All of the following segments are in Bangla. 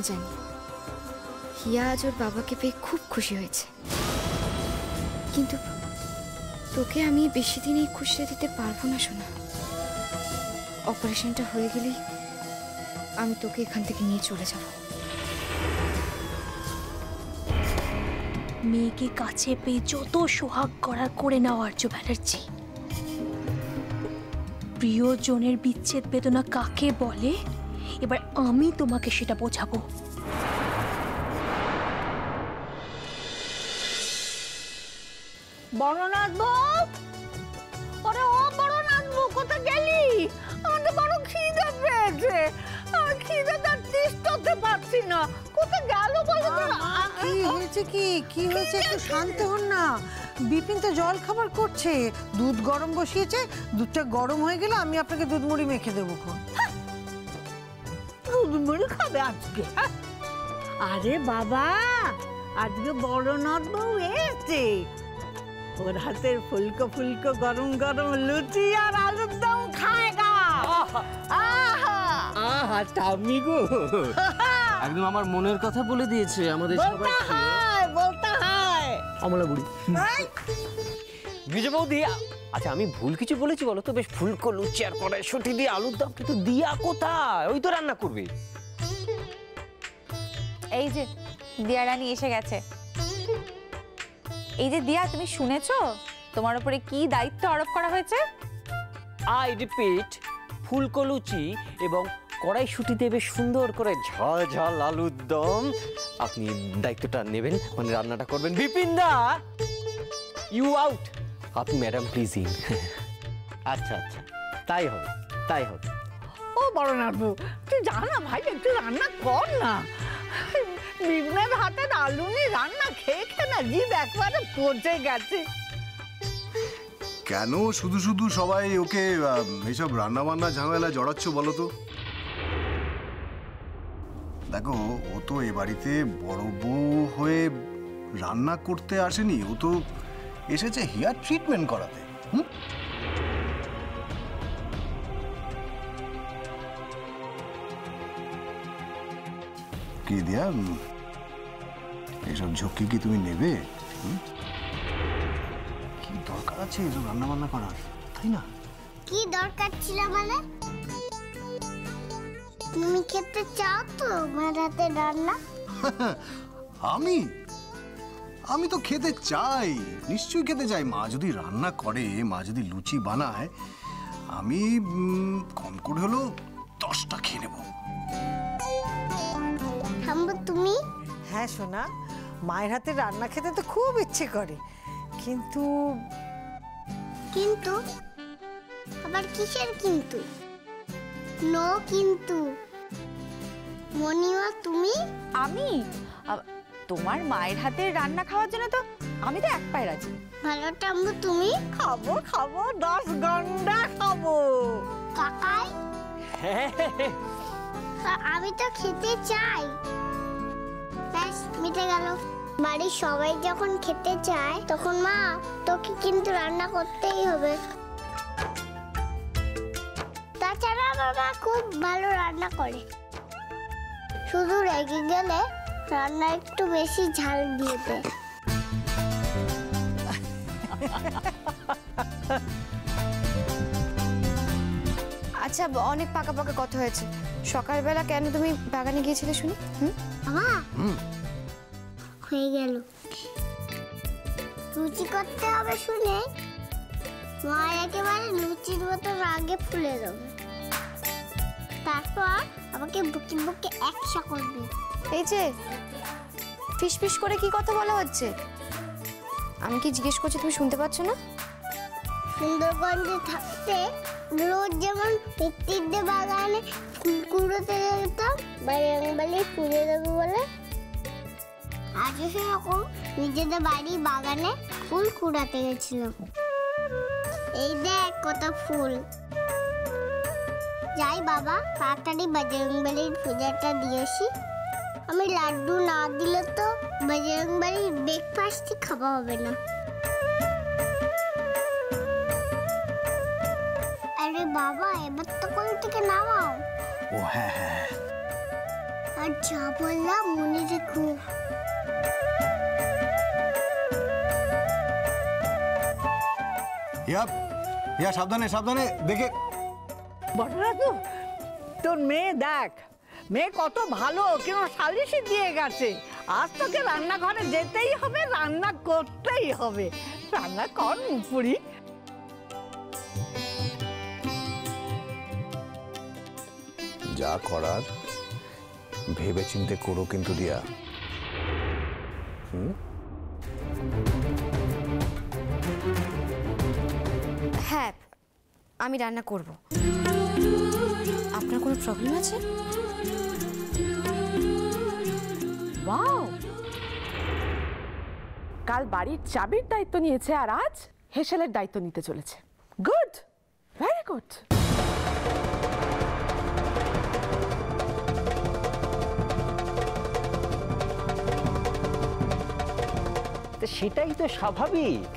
জানি হিয়া আজ ওর বাবাকে পেয়ে খুব খুশি হয়েছে, কিন্তু তোকে আমি বেশি দিন এই খুশিটা দিতে পারবো না সোনা। অপারেশনটা হয়ে গেলেই আমি তোকে এখান থেকে নিয়ে চলে যাব। মেয়েকে কাছে পেয়ে যত সোহাগ করার করে নাও আর্য ব্যানার্জি। প্রিয়জনের বিচ্ছেদ বেদনা কাকে বলে এবার আমি তোমাকে সেটা বোঝাবো। বড়নাথ বউ, ওরে ও বড়নাথ বউ, কোথায় গেলি? আমার তো বড় খিদে পেয়েছে, আমি খিদেটা তিষ্ঠতে পারছি না। কোথায় গেল বলো তো? কি হয়েছে? কি হয়েছে? একটু শান্ত হন না। বিপিন তো জল খাবার করছে, দুধ গরম বসিয়েছে, দুধটা গরম হয়ে গেলে আমি আপনাকে দুধ মুড়ি মেখে দেবো। দুধ মুড়ি খাবে আজকে? আরে বাবা, আজকে বড়নাথ বউ এসেছে, ওর হাতের ফুলকো ফুলকো গরম গরম লুচি আর আলুর দম খায়গা। আহা টামি গো, একদম আমার মনের কথা বলে দিয়েছে আমাদের সবাইকে। বলতে হয় অমলা বুড়ি বিজয় বৌদি। আচ্ছা আমি ভুল কিছু বলেছি বলো তো? বেশ ফুলকো লুচি আর কড়াইশুঁটি দিয়ে আলুর দম, কিন্তু দিয়া কোথায়? ওই তো রান্না করবে। এই যে দিয়া রানী এসে গেছে। এই যে দিয়া, তুমি শুনেছো তোমার উপরে কি দায়িত্ব আরোপ করা হয়েছে? আই রিপিট, ফুলকো লুচি এবং কড়াইশুঁটি দেবে সুন্দর করে ঝাল ঝাল আলুর দম। আপনি দায়িত্বটা নেবেন, মানে রান্নাটা করবেন। বিপিন দা ইউ আউট, আপনি ম্যাডাম প্লিজ ইন। আচ্ছা আচ্ছা, তাই হবে তাই হবে। ও বড়নাথ বউ, তুই জানা ভাই, একটু রান্না কর না। বিঘ্নের হাতে আলুনি রান্না খেয়ে খেয়ে না জিভ একবারে পচে গেছে। কেন শুধু শুধু সবাই ওকে এইসব রান্না বান্না ঝামেলা জড়াচ্ছ বলো তো? দেখো, ও তো এ বাড়িতে বড় বউ হয়ে রান্না করতে আসেনি, ও তো এসেছে হেয়ার ট্রিটমেন্ট করাতে। কি দিয়া, এইসব ঝক্কি কি তুমি নেবে? কি দরকার আছে এসব রান্না বান্না করার, তাই না? কি দরকার ছিল মানে? তুমি খেতে চাও তো আমার হাতে রান্না? আমি তো খেতে চাই, নিশ্চয়ই খেতে চাই। মা যদি রান্না করে, মা যদি লুচি বানায়, আমি কম করে হলো 10টা খেয়ে নেব। থামবো তুমি? হ্যাঁ সোনা, মায়ের হাতে রান্না খেতে তো খুব ইচ্ছে করে, কিন্তু কিন্তু আবার কিসের কিন্তু? নো কিন্তু। মনিমা তুমি? আমি তোমার মায়ের হাতে রান্না খাওয়ার জন্য তো আমি তো এক পায়ে রাজি। ভালো টাম্বু তুমি? খাবো খাবো, 10 ঘন্টা খাবো। কাকাই? আমি তো খেতে চাই। ব্যাস মিটে গেল। বাড়ির সবাই যখন খেতে চায় তখন মা তোকে কিন্তু রান্না করতেই হবে। তাছাড়া আমার মা খুব ভালো রান্না করে, শুধু রেগে গেলে রান্না একটু বেশি ঝাল দিয়ে দেয়। আচ্ছা, অনেক পাকা পাকা কথা হয়েছে। সকালবেলা কেন তুমি বাগানে গিয়েছিলে শুনি? মা হয়ে গেল। লুচি করতে হবে শুনে মা একেবারে লুচির মতো আগে ফুলে দেবে, তারপর আমাকে বুকে বুকে একশো করবে। এই যে ফিস ফিস করে কি কথা বলা হচ্ছে? আমি কি জিজ্ঞেস করছি, তুমি শুনতে পাচ্ছ না? সুন্দরগঞ্জে থাকতে রোজ যেমন পিত্তির বাগানে ফুল কুড়োতে যেতাম, বাড়ি ফুলে দেবে বলে, আজও সেরকম নিজেদের বাড়ি বাগানে ফুল কুড়াতে গেছিলাম। এই দেখ কত ফুল। যাই বাবা, তাড়াতাড়ি বজরংবলীর পূজাটা দিয়েছি। আমি লাড্ডু না দিলে তো বজরংবলীর ব্রেকফাস্টই খাওয়া হবে না। আরে বাবা, এবার তো কোল থেকে নামাও। ও হ্যাঁ হ্যাঁ, আর আর যা বললাম মনে রেখো। ইয়া সাবধানে সাবধানে দেখে। বড়রাজু, তোর মেয়ে দেখ, মেয়ে কত ভালো, কেন সালিশি দিয়ে গেছে। আজ তোকে রান্নাঘরে যেতেই হবে, রান্না করতেই হবে। রান্না কর মুপুরি। যা করার ভেবে চিন্তে করো কিন্তু দিয়া। হ্যাঁ, আমি রান্না করব। আপনার কোনো প্রবলেম আছে? ওয়াও, কাল বাড়ির চাবির দায়িত্ব নিয়েছে আর আজ হেসেলের দায়িত্ব নিতে চলেছে। Good, very good. সেটাই তো স্বাভাবিক।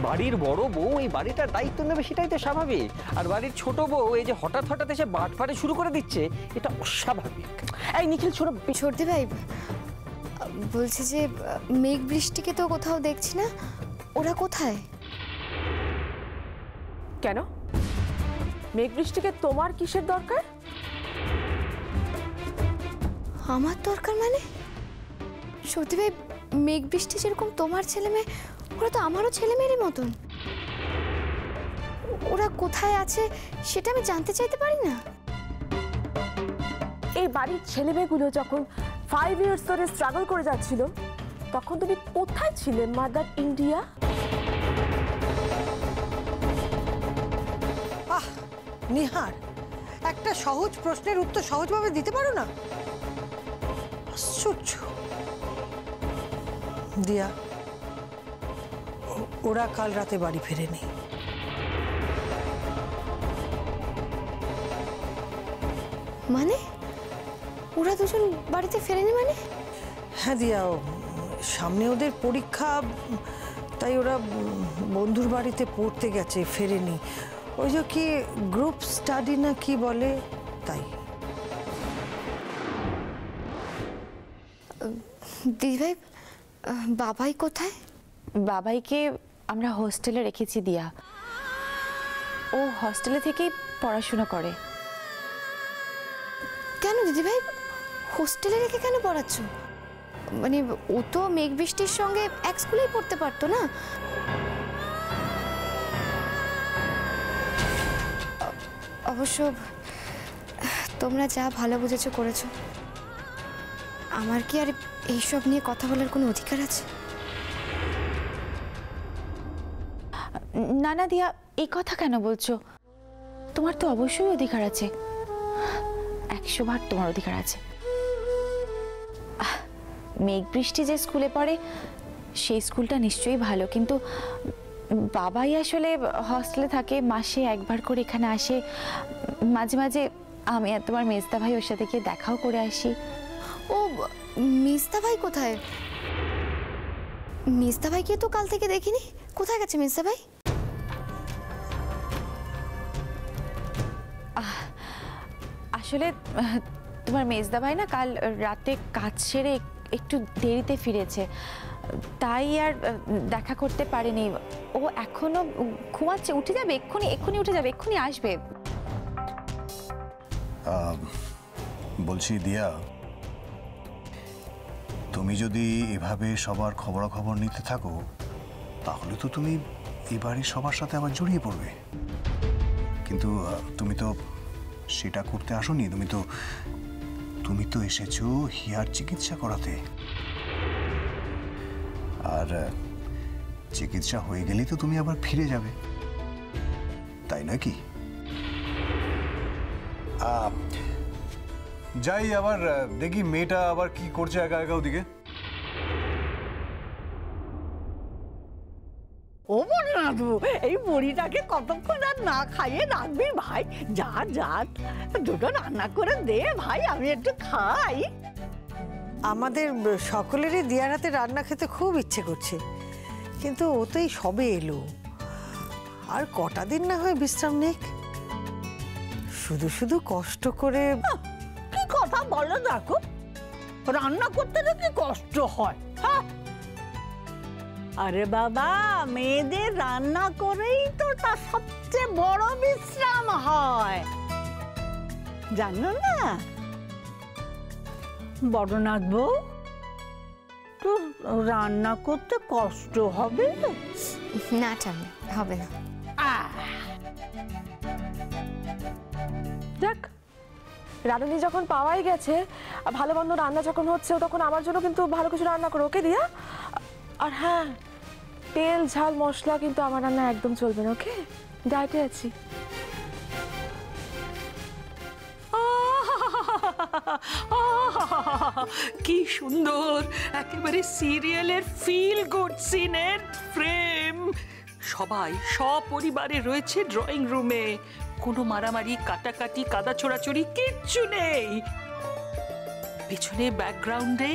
বাড়ির বড় বউ এই বাড়িটার দায়িত্ব নেবে, সেটাই তো স্বাভাবিক। আর বাড়ির ছোট বউ এই যে হঠাৎ হঠাৎ এসে বাটপাড়ে শুরু করে দিচ্ছে, এটা অস্বাভাবিক। এই নিখিল শোনো। সর্দি ভাই, বলছি যে মেঘ বৃষ্টিকে তো কোথাও দেখছি না, ওরা কোথায়? কেন মেঘ বৃষ্টিকে তোমার কিসের দরকার? আমার দরকার মানে? সর্দি ভাই, মেঘ বৃষ্টি যেরকম তোমার ছেলে মেয়ে, ওরা তো আমারও ছেলে মেয়েরই মতন। ওরা কোথায় আছে সেটা আমি জানতে চাইতে পারি না? এই বাড়ির ছেলে মেয়েগুলো যখন 5 ইয়ার্স ধরে স্ট্রাগল করে যাচ্ছিল, তখন তুমি কোথায় ছিলে মাদার ইন্ডিয়া? আহ নিহার, একটা সহজ প্রশ্নের উত্তর সহজভাবে দিতে পারো না? আশ্চর্য। দিয়া, ওরা কাল রাতে বাড়ি ফেরেনি। মানে ওরা দুজন বাড়িতে ফেরেনি মানে? হ্যাঁ দিয়া, সামনে ওদের পরীক্ষা, তাই ওরা বন্ধুর বাড়িতে পড়তে গেছে, ফেরেনি। ওই যে কি গ্রুপ স্টাডি না কি বলে, তাই। দিদিভাই, বাবাই কোথায়? বাবাইকে আমরা হোস্টেলে রেখেছি দিয়া। ও হস্টেলে থেকেই পড়াশোনা করে। কেন দিদিভাই, হোস্টেলে রেখে কেন পড়াচ্ছ? মানে ও তো মেঘ বৃষ্টির সঙ্গে এক স্কুলেই পড়তে পারতো না? অবশ্য তোমরা যা ভালো বুঝেছো করেছো, আমার কি আর এইসব নিয়ে কথা বলার কোনো অধিকার আছে? না না দিয়া, এই কথা কেন বলছো? তোমার তো অবশ্যই অধিকার আছে, 100 ভাগ তোমার অধিকার আছে। মেঘ বৃষ্টি যে স্কুলে পড়ে সেই স্কুলটা নিশ্চয়ই ভালো, কিন্তু বাবাই আসলে হস্টেলে থাকে, মাসে একবার করে এখানে আসে। মাঝে মাঝে আমি আর তোমার মেজদা ভাই ওর সাথে গিয়ে দেখাও করে আসি। ও, মেজদা ভাই কোথায়? মেজদা ভাইকে তো কাল থেকে দেখিনি, কোথায় গেছে মেজদা ভাই? আসলে তোমার মেজদা ভাই না কাল রাতে কাজ সেরে একটু দেরিতে ফিরেছে, তাই আর দেখা করতে পারেনি। ও এখনো ঘুমাচ্ছে, উঠে যাবে এক্ষুনি, এক্ষুনি উঠে যাবে, এক্ষুনি আসবে। বলছি দিয়া, তুমি যদি এভাবে সবার খবরাখবর নিতে থাকো, তাহলে তো তুমি এই বাড়ির সবার সাথে আবার জড়িয়ে পড়বে। কিন্তু তুমি তো সেটা করতে আসোনি, তুমি তো এসেছো হিয়ার চিকিৎসা করাতে। আর চিকিৎসা হয়ে গেলেই তো তুমি আবার ফিরে যাবে, তাই নয় কি? যাই, আবার দেখি মেয়েটা আবার কি করছে একা একা ওদিকে। ও বড়রাজু, এই বড়িটাকে কতক্ষণ আর না খাইয়ে রাখবি ভাই? যা যা, দুটো রান্না করে দে ভাই, আমি একটু খাই। আমাদের সকলেরই দিয়ার হাতে রান্না খেতে খুব ইচ্ছে করছে, কিন্তু ও তো এই সবে এলো, আর কটা দিন না হয় বিশ্রাম নিক। শুধু শুধু কষ্ট করে। কি কথা কথা বলো দেখো, রান্না করতে নাকি কষ্ট হয়। হ্যাঁ, আরে বাবা, মেয়েদের রান্না করেই তো তার সবচেয়ে বড় বিশ্রাম হয়, জানো না? বড়নাথ বউ, তো রান্না করতে কষ্ট হবে? না ঠাম্মি, হবে না। দেখ, রাঁধুনি যখন পাওয়াই গেছে, ভালো মন্দ রান্না যখন হচ্ছে, তখন আমার জন্য কিন্তু ভালো কিছু রান্না করো, ওকে দিয়া? আর হ্যাঁ, তেল ঝাল মশলা কিন্তু আমার রান্না একদম চলবে না, ওকে? ডায়েটে আছি। কি সুন্দর, একেবারে সিরিয়ালের ফিল গুড সিনের ফ্রেম। সবাই সপরিবারে রয়েছে ড্রয়িং রুমে, কোনো মারামারি কাটাকাটি কাদা ছোড়াছড়ি কিচ্ছু নেই। পিছনে ব্যাকগ্রাউন্ডে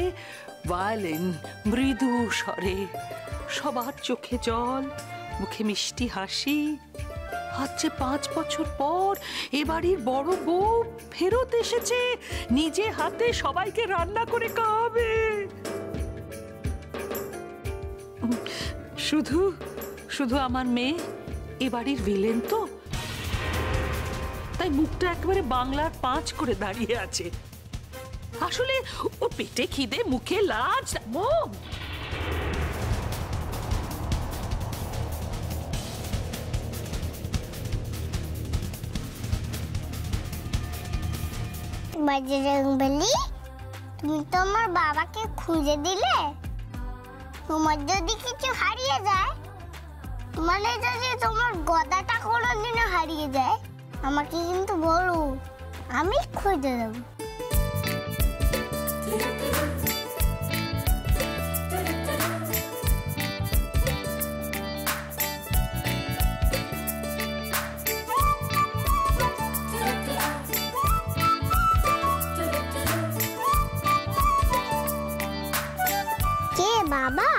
ভায়োলিন মৃদু স্বরে, সবার চোখে জল, মুখে মিষ্টি হাসি। আজ যে 5 বছর পর এ বাড়ির বড় বউ ফেরত এসেছে, নিজে হাতে সবাইকে রান্না করে খাওয়াবে। শুধু শুধু আমার মেয়ে এ বাড়ির ভিলেন তো, তাই মুখটা একেবারে বাংলার 5 করে দাঁড়িয়ে আছে। আসলে ওর পেটে খিদে, মুখে লাজ। মম, বজরংবলী, তুমি তো আমার বাবাকে খুঁজে দিলে। তোমার যদি কিছু হারিয়ে যায়, মানে যদি তোমার গদাটা কোনোদিনও হারিয়ে যায়, আমাকে কিন্তু বলো, আমি খুঁজে দেবো। কে বাবা?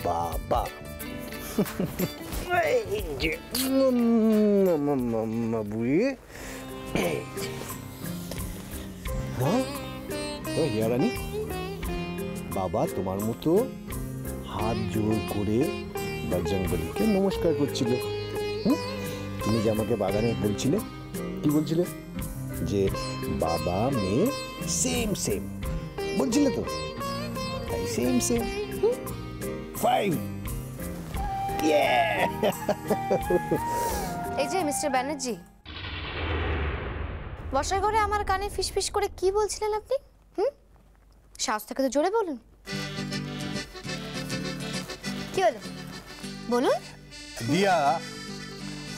বাবা বুড়ি, হিয়ারানি, বাবা তোমার মতো হাত জোর করে বজরংবলীকে নমস্কার করছিল। তুমি যে আমাকে বাগানে বলছিলে, কি বলছিলে? যে বাবা মেয়ে সেম সেম বলছিলে তো, তাই সেম সেম 5। এই যে মিস্টার ব্যানার্জি, বসার ঘরে আমার কানে ফিসফিস করে কি বলছিলেন আপনি? সাহস থেকে তো জোরে বলুন। কি হলো বলুন। দিয়া,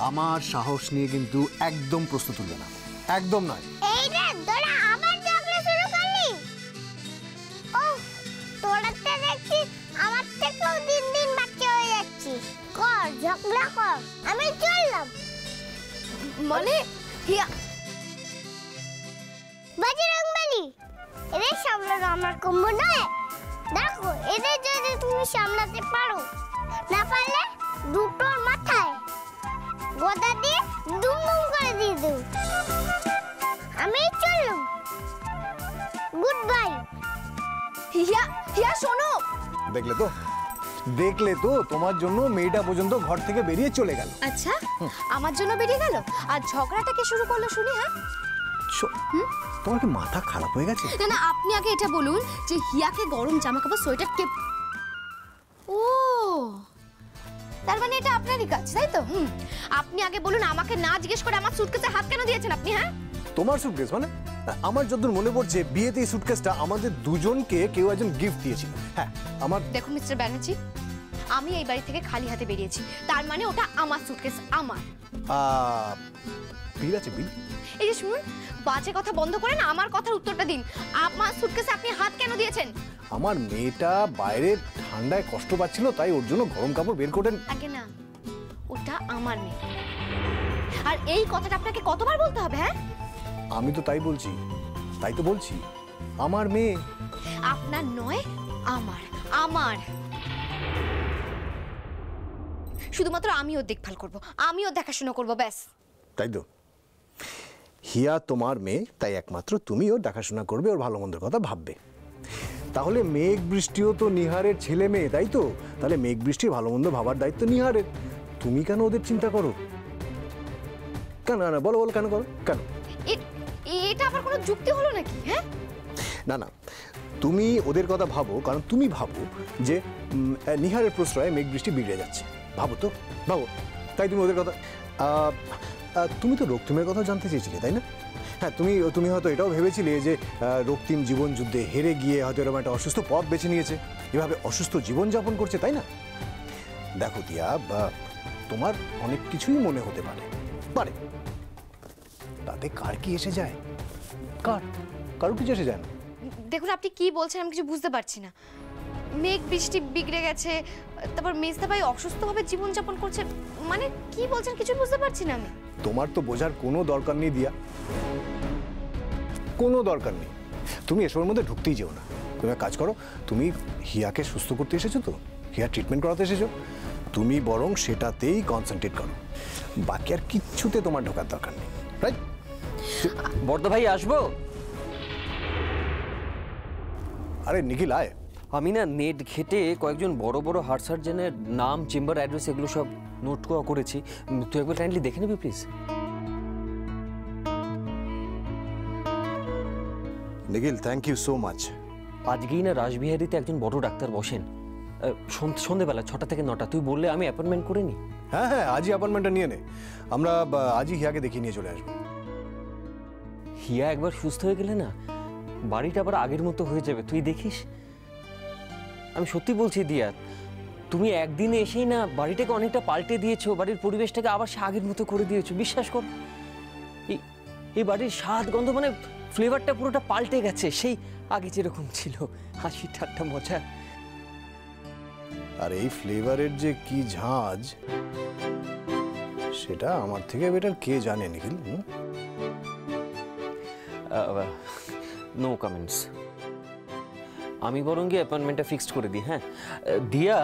আমার সাহস নিয়ে কিন্তু একদম প্রশ্ন তুলবে না, একদম নয়। এই রে, তোরা আবার ঝগড়া শুরু করলি? ওহ, তোরা তো দেখছি আমার থেকেও দিন দিন বাচ্চা হয়ে যাচ্ছিস। কর ঝগড়া কর, আমি চললাম। মানে হিয়া, বজরংবলী, এদের সামলানো আমার কম্বো নয়। দেখো, এদের যদি তুমি সামলাতে পারো, না পারলে দুটোর মাথায় গদা দিয়ে দুম দুম করে দিয়ে দেব। আমি চললাম, গুড বাই। হিয়া, হিয়া শোনো। দেখলে তো, দেখলে তো, তোমার জন্য মেয়েটা পর্যন্ত ঘর থেকে বেরিয়ে চলে গেল। আচ্ছা, আমার জন্য বেরিয়ে গেল, আর ঝগড়াটা কে শুরু করলো শুনি? হ্যাঁ, তোমার কি মাথা খারাপ হয়ে গেছে? না না, আপনি আগে এটা বলুন যে হিয়াকে গরম জামা কাপড় সোয়েটার কে? ও, তার মানে এটা আপনারই কাজ, তাই তো? আপনি আগে বলুন, আমাকে না জিজ্ঞেস করে আমার সুটকেসে হাত কেন দিয়েছেন আপনি? হ্যাঁ, তোমার সুটকেস মানে? আমার যতদূর মনে পড়ছে, বিয়েতে এই সুটকেসটা আমাদের দুজনকে কেউ একজন গিফট দিয়েছিল। হ্যাঁ, আমার। দেখুন মিস্টার ব্যানার্জি, আমি এই বাড়ি থেকে খালি হাতে বেরিয়েছি, তার মানে ওটা আমার সুটকেস, আমার। বিল আছে, বিল। এই যে শুনুন, বাজে কথা বন্ধ করেন, আমার কথার উত্তরটা দিন। আমার সুটকেসে আপনি হাত কেন দিয়েছেন? আমার মেয়েটা বাইরে ঠান্ডায় কষ্ট পাচ্ছিল, তাই ওর জন্য গরম কাপড় বের করেন। আগে না, ওটা আমার মেয়ে। আর এই কথাটা আপনাকে কতবার বলতে হবে? হ্যাঁ, আমি তো তাই বলছি, তাই তো বলছি, আমার মেয়ে। আপনার নয়, আমার। আমার শুধুমাত্র আমি ওর দেখভাল করব, আমি ওর দেখাশোনা করব, ব্যাস। তাই তো। হিয়া তোমার মেয়ে, তাই একমাত্র তুমি ওর দেখাশোনা করবে, ওর ভালো মন্দের কথা ভাববে। তাহলে মেঘ বৃষ্টিও তো নিহারের ছেলে মেয়ে, তাই তো? তাহলে মেঘ বৃষ্টির ভালো মন্দ ভাবার দায়িত্ব নিহারের। তুমি কেন ওদের চিন্তা করো? কেন না বলো বলো, কেন করো, কেন? এটা আবার কোনো যুক্তি হলো নাকি? হ্যাঁ না না, তুমি ওদের কথা ভাবো, কারণ তুমি ভাবো যে নিহারের প্রশ্রয়ে মেঘ বৃষ্টি বিগড়ে যাচ্ছে। ভাবো তো, ভাবো, তাই তুমি ওদের কথা। তুমি তো রক্তিমের কথা জানতে চেয়েছিলে, তাই না? হ্যাঁ, তুমি হয়তো এটাও ভেবেছিলে যে রক্তিম জীবন যুদ্ধে হেরে গিয়ে হয়তো এরকম একটা অসুস্থ পথ বেছে নিয়েছে, এভাবে অসুস্থ জীবনযাপন করছে, তাই না? দেখো দিয়া, তোমার অনেক কিছুই মনে হতে পারে, তাতে কার কি এসে যায়? কারোর কিছু এসে যায় না। দেখুন আপনি কি বলছেন আমি কিছু বুঝতে পারছি না। মেঘ বৃষ্টি বিগড়ে গেছে, তারপর মেজদা ভাই অসুস্থভাবে জীবনযাপন করছে, মানে কি বলছেন কিছু বুঝতে পারছি না আমি। তোমার তো বোঝার কোনো দরকার নেই দিয়া, কোনো দরকার নেই। তুমি এসবের মধ্যে ঢুকতেই যেও না। তুমি এক কাজ করো, তুমি হিয়াকে সুস্থ করতে এসেছো তো, হিয়ার ট্রিটমেন্ট করাতে এসেছো, তুমি বরং সেটাতেই কনসেন্ট্রেট করো, বাকি আর কিচ্ছুতে তোমার ঢোকার দরকার নেই, রাইট? বর্দা ভাই আসবো? আরে নিখিল আয়। আমি না নেট ঘেটে কয়েকজন বড় বড় হার্ট সার্জনের নাম, চেম্বার অ্যাড্রেস এগুলো সব নোট করেছি, তুই একবার কাইন্ডলি দেখে নিবি please. Nikhil, thank you so much. আজকেই না রাসবিহারীতে একজন বড় ডাক্তার বসেন, সন্ধেবেলা 6টা থেকে 9টা। তুই বললে আমি অ্যাপয়েন্টমেন্ট করে নিই। হ্যাঁ হ্যাঁ, আজই অ্যাপয়েন্টমেন্টটা নিয়ে নে, আমরা আজই হিয়াকে দেখিয়ে নিয়ে চলে আসবো। হিয়া একবার সুস্থ হয়ে গেলে না বাড়িটা আবার আগের মতো হয়ে যাবে, তুই দেখিস। আমি সত্যি বলছি দিয়া, তুমি একদিনে এসেই না বাড়িটাকে অনেকটা পাল্টে দিয়েছো, বাড়ির পরিবেশটাকে আবার সে আগের মতো করে দিয়েছো, বিশ্বাস কর। এই বাড়ির স্বাদ গন্ধ মানে ফ্লেভারটা পুরোটা পাল্টে গেছে, সেই আগে যেরকম ছিল, হাসি ঠাট্টা মজা। আর এই ফ্লেভারের যে কি ঝাঁজ, সেটা আমার থেকে বেটার কে জানে নিখিল? No comments. আমি বরং গিয়ে অ্যাপয়েন্টমেন্টটা ফিক্সড করে দিই। হ্যাঁ দিয়া,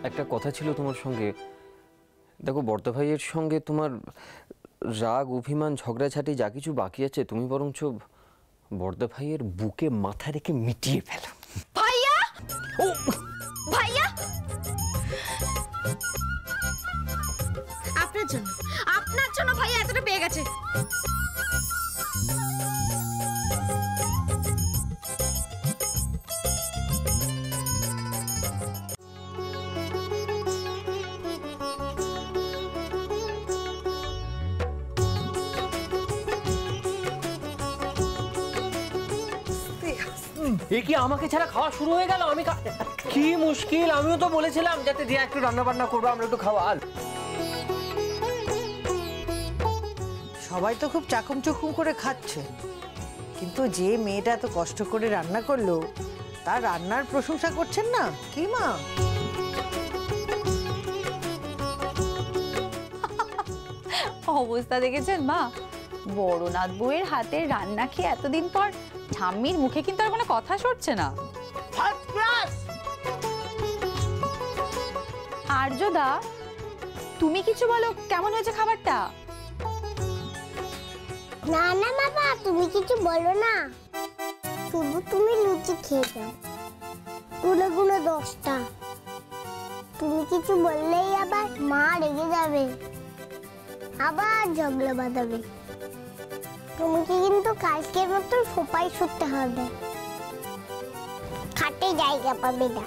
একটা কথা ছিল তোমার সঙ্গে। দেখো বর্দা ভাইয়ের সঙ্গে তোমার রাগ, অভিমান, ঝগড়াঝাটি যা কিছু বাকি আছে, তুমি বরঞ্চ বর্দা ভাইয়ের বুকে মাথা রেখে মিটিয়ে ফেলো। ভাইয়া, ও ভাইয়া, আপনার জন্য ভাইয়া এতটা পেয়ে গেছে। এ কি আমাকে ছাড়া খাওয়া শুরু হয়ে গেল? আমি কি মুশকিল, আমিও তো বলেছিলাম যাতে দিয়া একটু রান্না বান্না করবো, আমরা একটু খাওয়া। সবাই তো খুব চাকুম চুকুম করে খাচ্ছে, কিন্তু যে মেয়েটা এত কষ্ট করে রান্না করলো তার রান্নার প্রশংসা করছেন না কি মা? অবস্থা দেখেছেন মা? বড়নাথ বউয়ের হাতের রান্না খেয়ে এতদিন পর ঠাম্মির মুখে কিন্তু আর কোনো কথা সরছে না। আর্যদা, তুমি কিছু বলো, কেমন হয়েছে খাবারটা? না না বাবা, তুমি কিছু বলো না, শুধু তুমি লুচি খেয়ে যাও, গুলো গুলো 10টা। তুমি কিছু বললেই আবার মা রেগে যাবে, আবার ঝগড়া বাঁধাবে। তোমাকে কিন্তু কালকের মতো সোপায় শুতে হবে, খাটে জায়গা পাবে না।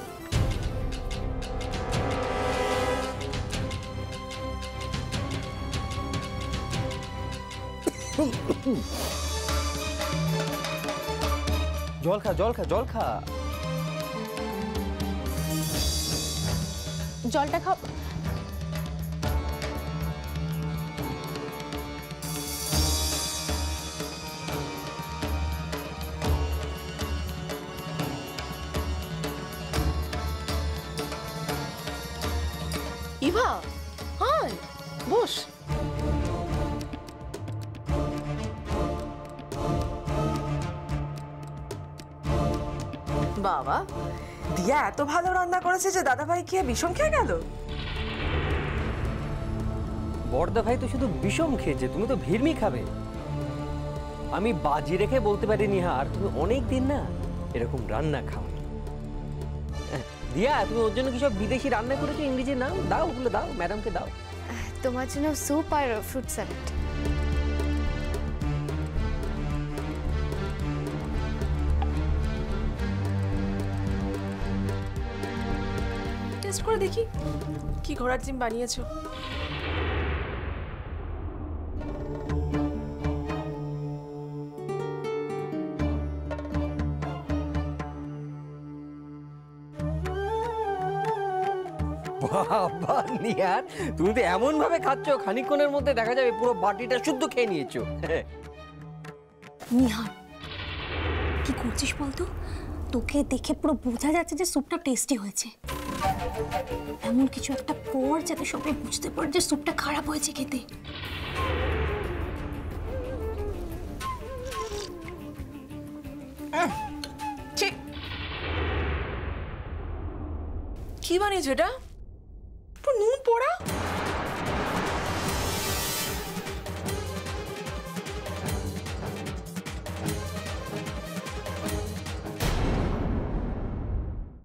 জল খা, জল খা, জল খা। জলটা খাও। ইভা, হাই, বস। বাবা, দিয়া এত ভালো রান্না করেছে যে দাদাভাই খেয়ে ভীষণ খেয়ে গেল। বড়দা ভাই তো শুধু বিষম খেয়েছে, তুমি তো ভিড়মি খাবে। আমি বাজি রেখে বলতে পারি নিহার, তুমি অনেক দিন না এরকম রান্না খাও। দিয়া, তুমি ওর জন্য কি সব বিদেশি রান্না করেছো? ইংরেজি নাম দাও, ওগুলো দাও, ম্যাডামকে দাও। তোমার জন্য স্যুপ আর ফ্রুট স্যালাড। টেস্ট করে দেখি কি ঘোড়ার ডিম বানিয়েছো। বাবা নিহার, তুমি তো এমন ভাবে খাচ্ছ খানিকক্ষণের মধ্যে দেখা যাবে পুরো বাটিটা শুদ্ধ খেয়ে নিয়েছো। নিহার, কি করছিস বলতো? তোকে দেখে পুরো বোঝা যাচ্ছে যে স্যুপটা টেস্টি হয়েছে। এমন কিছু একটা কর যাতে সবাই বুঝতে পারে যে স্যুপটা খারাপ হয়েছে খেতে। কি বানিয়েছো এটা? পুরো নুন পোড়া।